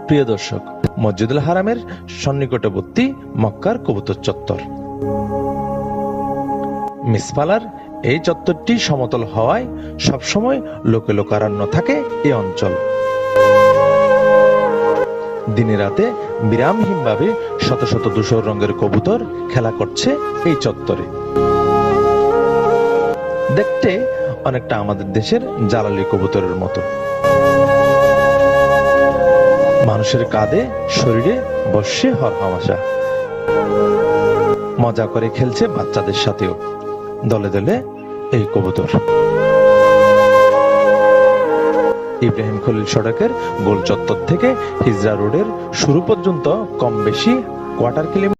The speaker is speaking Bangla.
প্রিয় দর্শক, মসজিদুল হারামের সন্নিকটবর্তী মক্কার কবুতর চত্বর। মিসফালার এই চত্বরটি সমতল হওয়ায় সবসময় লোকে লোকারণ্য থাকে এই অঞ্চল। দিনে রাতে বিরামহীনভাবে শত শত ধূসর রঙের কবুতর খেলা করছে এই চত্বরে। দেখতে অনেকটা আমাদের দেশের জালালি কবুতরের মতো। মানুষের কাঁধে শরীরে বসে হরহামাশা, মজা করে খেলছে বাচ্চাদের সাথেও দলে দলে এই কবুতর। ইব্রাহিম খলিল সড়কের গোল চত্বর থেকে হিজরা রোডের শুরু পর্যন্ত কম বেশি কোয়ার্টার কিলোমিটার